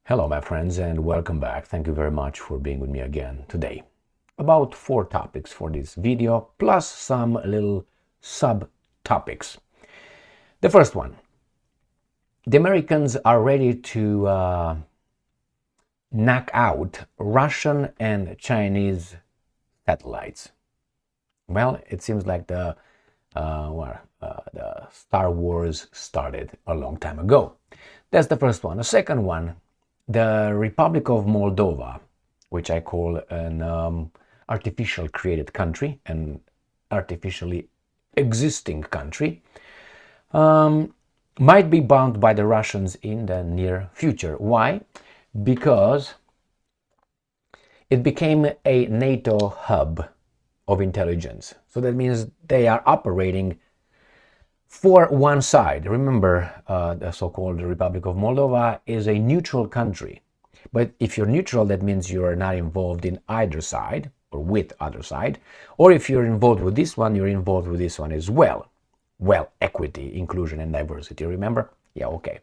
Hello, my friends, and welcome back. Thank you very much for being with me again today. About 4 topics for this video, plus some little subtopics. The first one, the Americans are ready to knock out Russian and Chinese satellites. Well, it seems like the Star Wars started a long time ago. That's the first one. The second one, the Republic of Moldova, which I call an artificial created country, an artificially existing country, might be bombed by the Russians in the near future. Why? Because it became a NATO hub of intelligence. So that means they are operating for one side. Remember, the so-called Republic of Moldova is a neutral country. But if you're neutral, that means you're not involved in either side or with other side. Or if you're involved with this one, you're involved with this one as well. Well, equity, inclusion, and diversity, remember? Yeah, okay.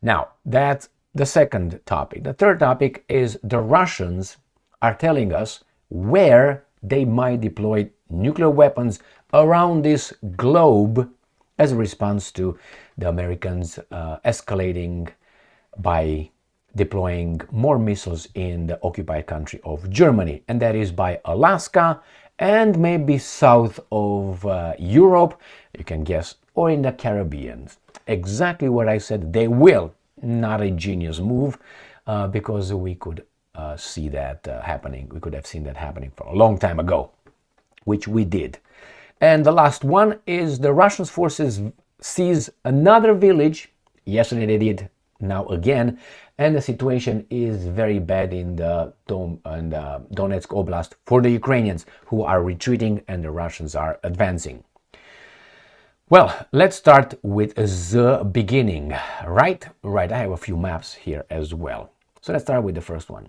Now, that's the second topic. The third topic is the Russians are telling us where they might deploy nuclear weapons around this globe as a response to the Americans escalating by deploying more missiles in the occupied country of Germany, and that is by Alaska and maybe south of Europe, you can guess, or in the Caribbean. Exactly what I said, they will. Not a genius move, because we could see that happening. We could have seen that happening for a long time ago, which we did. And the last one is the Russian forces seize another village. Yesterday they did, now again. And the situation is very bad in the Donetsk Oblast for the Ukrainians who are retreating and the Russians are advancing. Well, let's start with the beginning, right? Right, I have a few maps here as well. So let's start with the first one.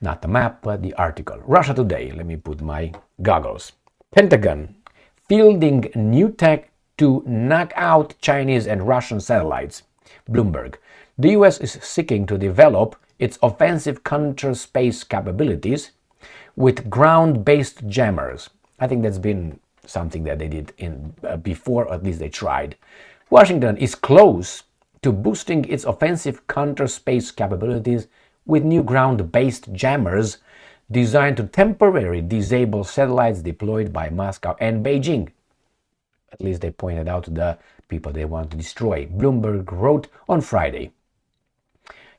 Not the map, but the article. Russia Today. Let me put my goggles. Pentagon fielding new tech to knock out Chinese and Russian satellites. Bloomberg. The US is seeking to develop its offensive counter-space capabilities with ground-based jammers. I think that's been something that they did before, or at least they tried. Washington is close to boosting its offensive counter-space capabilities with new ground-based jammers designed to temporarily disable satellites deployed by Moscow and Beijing. At least they pointed out the people they want to destroy. Bloomberg wrote on Friday.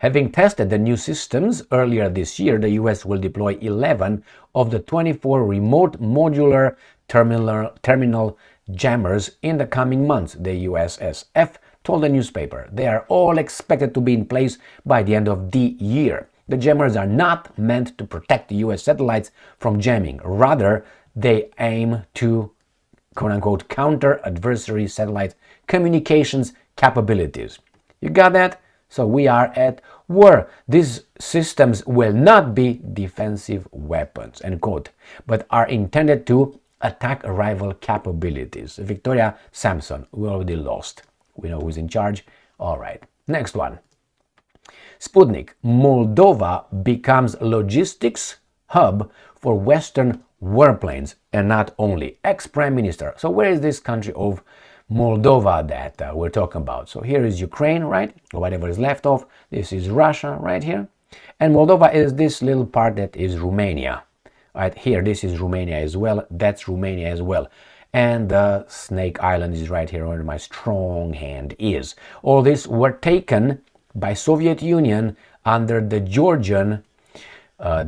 Having tested the new systems earlier this year, the US will deploy 11 of the 24 remote modular terminal jammers in the coming months, the USSF told the newspaper. They are all expected to be in place by the end of the year. The jammers are not meant to protect the US satellites from jamming. Rather, they aim to, quote-unquote, counter adversary satellite communications capabilities. You got that? So we are at war. These systems will not be defensive weapons, end quote, but are intended to attack rival capabilities. Victoria Samson, we already lost. We know who's in charge. All right, next one. Sputnik, Moldova becomes logistics hub for Western warplanes, and not only. Ex-Prime Minister. So where is this country of Moldova that we're talking about? So here is Ukraine, right? Or whatever is left of. This is Russia right here. And Moldova is this little part that is Romania. Right here, this is Romania as well. That's Romania as well. And the Snake Island is right here where my strong hand is. All these were taken by Soviet Union under the Georgian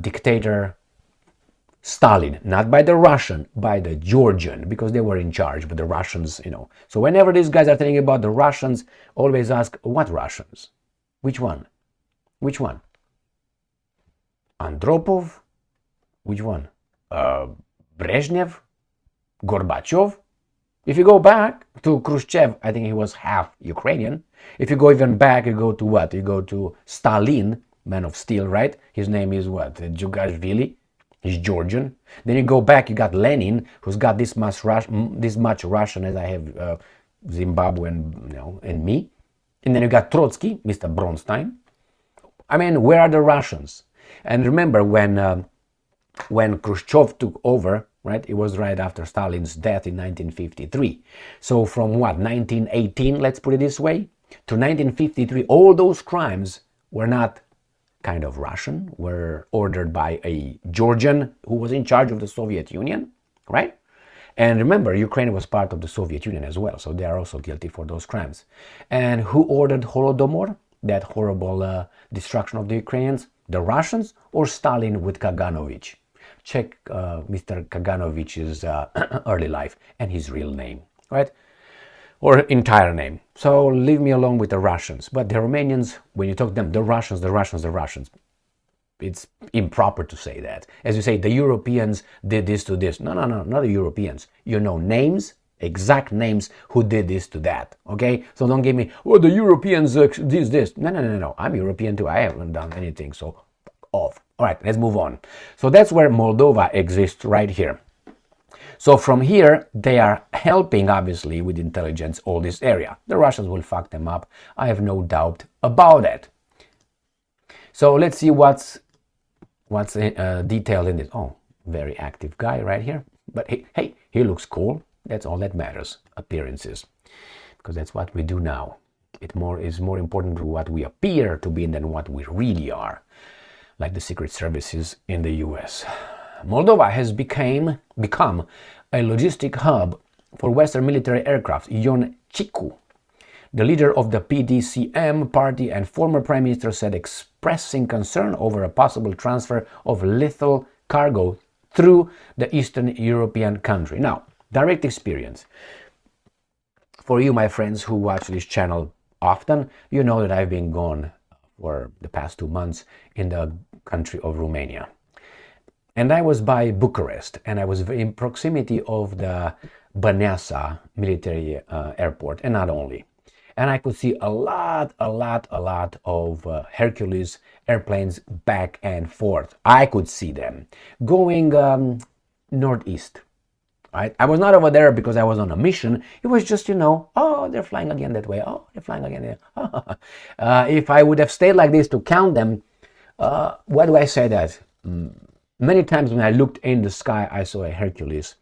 dictator Stalin, not by the Russian, by the Georgian, because they were in charge, but the Russians, you know. So whenever these guys are thinking about the Russians, always ask, what Russians? Which one? Which one? Andropov? Which one? Brezhnev? Gorbachev? If you go back to Khrushchev, I think he was half Ukrainian. If you go even back, you go to what? You go to Stalin, man of steel, right? His name is what? Djugashvili. He's Georgian. Then you go back, you got Lenin, who's got this much Russian as I have Zimbabwe and me. And then you got Trotsky, Mr. Bronstein. I mean, where are the Russians? And remember when Khrushchev took over, right? It was right after Stalin's death in 1953. So from what, 1918, let's put it this way, to 1953, all those crimes were not kind of Russian, were ordered by a Georgian who was in charge of the Soviet Union, right? And remember, Ukraine was part of the Soviet Union as well, so they are also guilty for those crimes. And who ordered Holodomor, that horrible destruction of the Ukrainians? The Russians or Stalin with Kaganovich? Check Mr. Kaganovich's early life and his real name, right? Or entire name. So leave me alone with the Russians. But the Romanians, when you talk to them, the Russians, the Russians, the Russians, it's improper to say that. As you say, the Europeans did this to this. No, not the Europeans. You know names, exact names who did this to that, okay? So don't give me, oh, the Europeans did this. No. I'm European too. I haven't done anything, so off. All right, let's move on. So that's where Moldova exists right here. So from here, they are helping, obviously, with intelligence all this area. The Russians will fuck them up. I have no doubt about it. So let's see what's detailed in this. Oh, very active guy right here. But hey, he looks cool. That's all that matters, appearances. Because that's what we do now. It is more important to what we appear to be than what we really are. Like the secret services in the US. Moldova has become a logistic hub for Western military aircraft. Ion Cicu, the leader of the PDCM party and former prime minister, said, expressing concern over a possible transfer of lethal cargo through the Eastern European country. Now, direct experience. For you, my friends who watch this channel often, you know that I've been gone for the past 2 months in the country of Romania. And I was by Bucharest, and I was in proximity of the Băneasa military airport, and not only. And I could see a lot of Hercules airplanes back and forth. I could see them going northeast. Right? I was not over there because I was on a mission. It was just, you know, oh, they're flying again that way. Oh, they're flying again there. If I would have stayed like this to count them, why do I say that? Many times when I looked in the sky, I saw a Hercules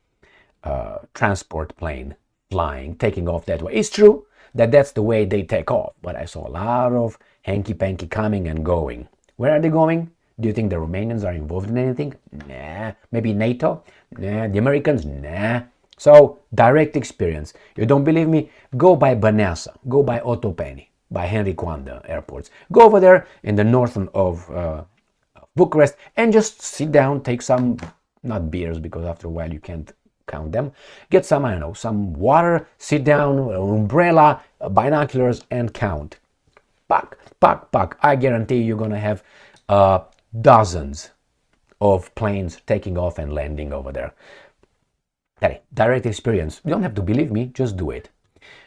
transport plane flying, taking off that way. It's true that that's the way they take off, but I saw a lot of hanky-panky coming and going. Where are they going? Do you think the Romanians are involved in anything? Nah. Maybe NATO? Nah. The Americans? Nah. So, direct experience. You don't believe me? Go by Băneasa. Go by Otopeni, by Henry Coandă airports. Go over there in the northern of Bucharest and just sit down, take some, not beers, because after a while you can't count them. Get some, I don't know, some water, sit down, umbrella, binoculars, and count. Pack. I guarantee you're going to have dozens of planes taking off and landing over there. Direct experience. You don't have to believe me, just do it.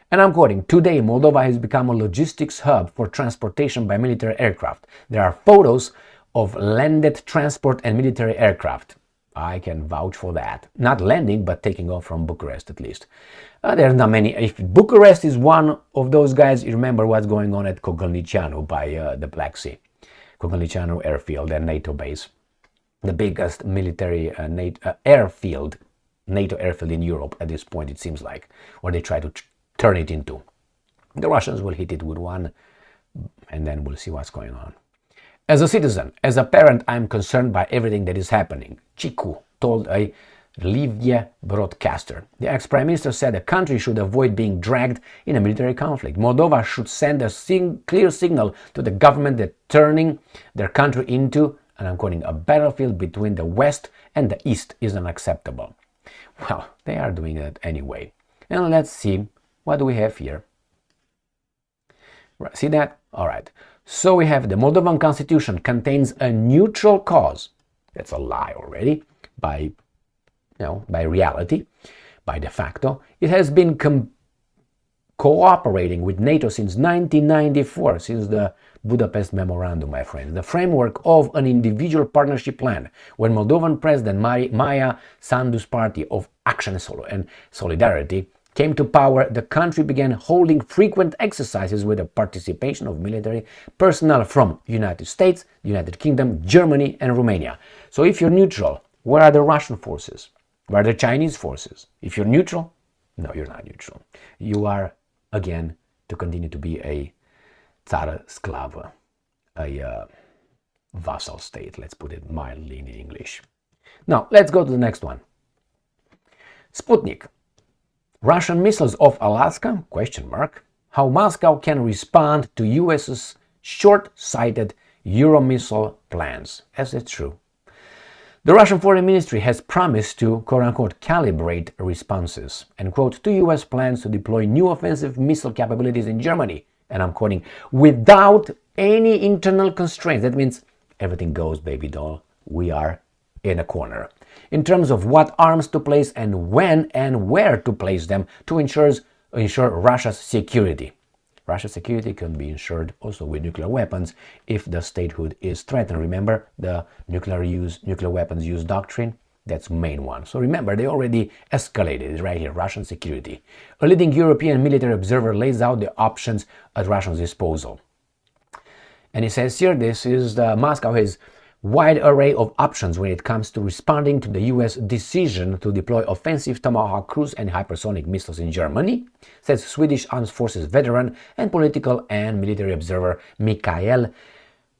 And I'm quoting, today Moldova has become a logistics hub for transportation by military aircraft. There are photos of landed transport and military aircraft. I can vouch for that. Not landing, but taking off from Bucharest at least. There's not many. If Bucharest is one of those guys, you remember what's going on at Cogălnicianu by the Black Sea. Cogălnicianu airfield and NATO base. The biggest military NATO airfield in Europe at this point, it seems like, or they try to turn it into. The Russians will hit it with one, and then we'll see what's going on. As a citizen, as a parent, I'm concerned by everything that is happening, Cicu told a Lviv broadcaster. The ex-prime minister said the country should avoid being dragged in a military conflict. Moldova should send a clear signal to the government that turning their country into, and I'm quoting, a battlefield between the West and the East is unacceptable. Well, they are doing that anyway. And let's see, what do we have here? Right, see that? All right. So we have the Moldovan constitution contains a neutral cause. That's a lie already, by reality, by de facto. It has been cooperating with NATO since 1994, since the Budapest Memorandum, my friends, the framework of an individual partnership plan, when Moldovan President Maia Sandu's party of Action and Solidarity came to power, the country began holding frequent exercises with the participation of military personnel from United States, United Kingdom, Germany, and Romania. So if you're neutral, where are the Russian forces? Where are the Chinese forces? If you're neutral, no, you're not neutral. You are, again, to continue to be a Tsar Sclava, a vassal state, let's put it mildly in English. Now, let's go to the next one. Sputnik. Russian missiles off Alaska? Question mark. How Moscow can respond to US's short-sighted Euromissile plans. As it's true. The Russian Foreign Ministry has promised to, quote-unquote, calibrate responses, and quote, to US plans to deploy new offensive missile capabilities in Germany, and I'm quoting, without any internal constraints. That means everything goes, baby doll. We are in a corner. In terms of what arms to place and when and where to place them to ensure Russia's security. Russia's security can be ensured also with nuclear weapons if the statehood is threatened. Remember the nuclear weapons use doctrine? That's the main one. So remember, they already escalated. It's right here, Russian security. A leading European military observer lays out the options at Russia's disposal. And it says here, this is Moscow has wide array of options when it comes to responding to the US decision to deploy offensive Tomahawk cruise and hypersonic missiles in Germany, says Swedish Armed Forces veteran and political and military observer Mikael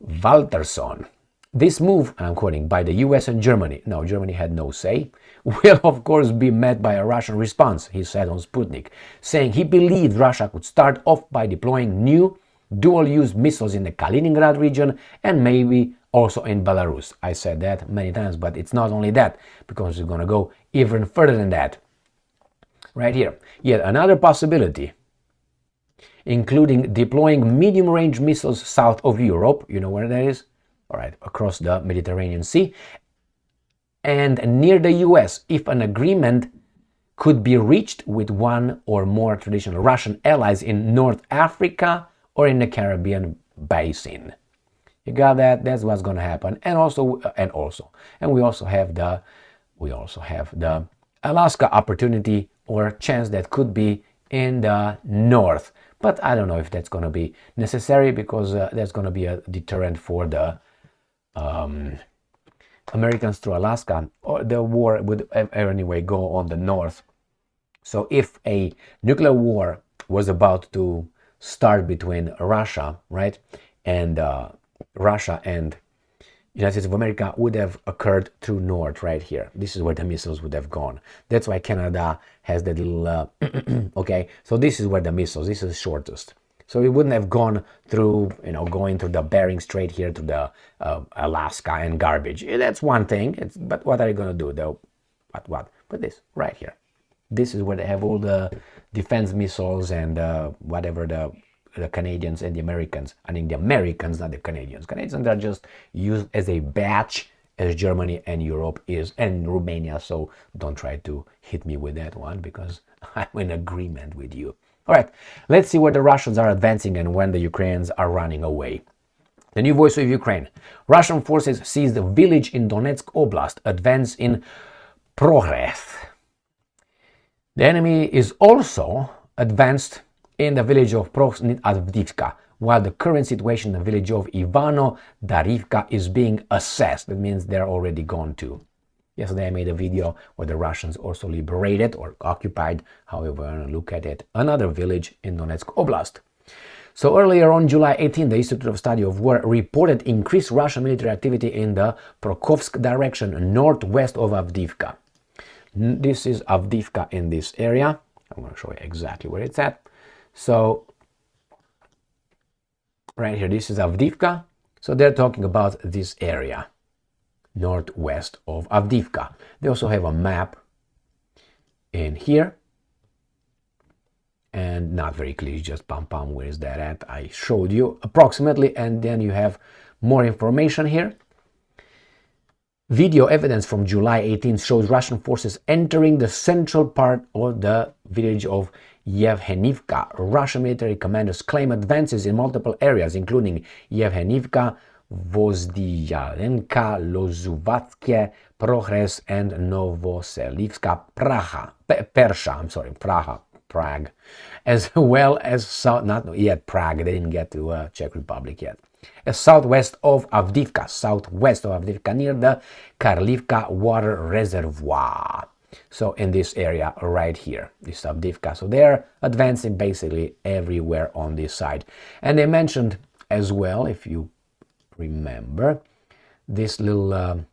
Waltersson. This move, I'm quoting, by the US and Germany, no, Germany had no say, will of course be met by a Russian response, he said on Sputnik, saying he believed Russia could start off by deploying new dual-use missiles in the Kaliningrad region and maybe also in Belarus. I said that many times, but it's not only that, because it's going to go even further than that. Right here, yet another possibility, including deploying medium-range missiles south of Europe, you know where that is? All right, across the Mediterranean Sea, and near the US, if an agreement could be reached with one or more traditional Russian allies in North Africa or in the Caribbean basin. You got that? That's what's going to happen. And we also have the Alaska opportunity or chance that could be in the north. But I don't know if that's going to be necessary, because that's going to be a deterrent for the Americans to Alaska, or the war would anyway go on the north. So if a nuclear war was about to start between Russia, right, and Russia and United States of America, would have occurred through north right here. This is where the missiles would have gone. That's why Canada has that little okay, so this is where the missiles, this is shortest. So it wouldn't have gone through, going through the Bering Strait here to the Alaska and garbage. That's one thing. But what are you going to do though? What? But this right here. This is where they have all the defense missiles and whatever the Canadians and the Americans. I mean the Americans, not the Canadians. Canadians are just used as a batch as Germany and Europe is, and Romania. So don't try to hit me with that one, because I'm in agreement with you. All right, let's see where the Russians are advancing and when the Ukrainians are running away. The new voice of Ukraine. Russian forces seized a village in Donetsk Oblast, advance in progress. The enemy is also advanced in the village of Avdiivka, while the current situation in the village of Ivano-Darivka is being assessed. That means they're already gone too. Yesterday I made a video where the Russians also liberated or occupied, however you want to look at it, another village in Donetsk Oblast. So earlier on July 18, the Institute of Study of War reported increased Russian military activity in the Prokhovsk direction, northwest of Avdiivka. This is Avdiivka in this area. I'm going to show you exactly where it's at. So right here, this is Avdiivka. So they're talking about this area, northwest of Avdiivka. They also have a map in here, and not very clear, just pam, where is that at? I showed you approximately, and then you have more information here. Video evidence from July 18th shows Russian forces entering the central part of the village of Yevhenivka. Russian military commanders claim advances in multiple areas, including Yevhenivka, Vozdiyalenka, Lozuvatske, Progress, and Novoselivska Praha. Prague, as well as south, not yet Prague, they didn't get to Czech Republic yet. Southwest of Avdiivka, near the Karlivka water reservoir. So in this area right here, this Avdiivka. So they're advancing basically everywhere on this side. And they mentioned as well, if you remember, this little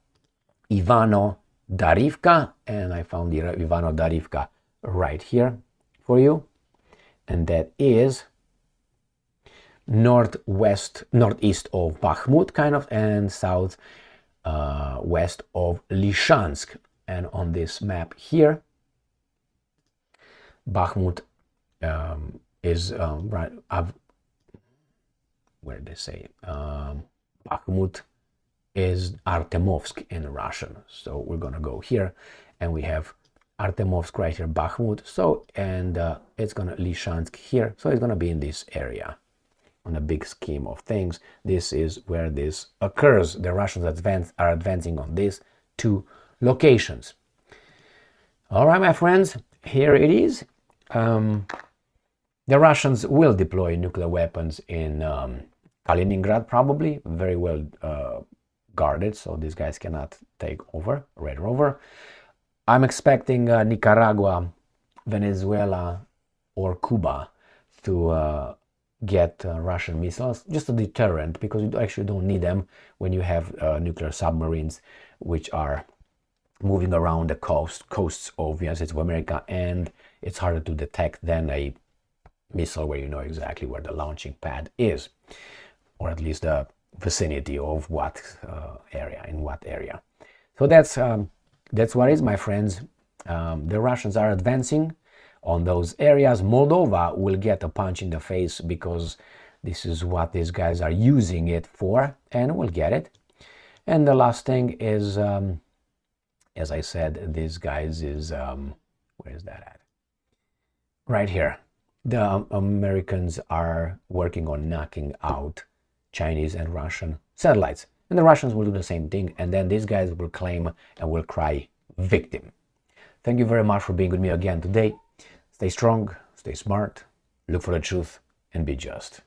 Ivano-Darivka, and I found the Ivano-Darivka right here for you, and that is northeast of Bakhmut, kind of, and south west of Lishansk. And on this map here, Bakhmut is right. Where did they say? Bakhmut is Artemovsk in Russian. So we're gonna go here, and we have Artemovsk right here, Bakhmut. So and it's gonna Lishansk here. So it's gonna be in this area. On a big scheme of things, this is where this occurs. The Russians are advancing on these two locations. All right, my friends, here it is. The Russians will deploy nuclear weapons in Kaliningrad, probably, very well guarded, so these guys cannot take over, right over. I'm expecting Nicaragua, Venezuela, or Cuba to get Russian missiles, just a deterrent, because you actually don't need them when you have nuclear submarines which are moving around the coasts of the United States of America, and it's harder to detect than a missile where you know exactly where the launching pad is, or at least the vicinity of what area, in what area. So that's what it is, my friends. The Russians are advancing on those areas. Moldova will get a punch in the face because this is what these guys are using it for, and we'll get it. And the last thing is, as I said, these guys is, where is that at? Right here. The Americans are working on knocking out Chinese and Russian satellites. And the Russians will do the same thing, and then these guys will claim and will cry victim. Thank you very much for being with me again today. Stay strong, stay smart, look for the truth, and be just.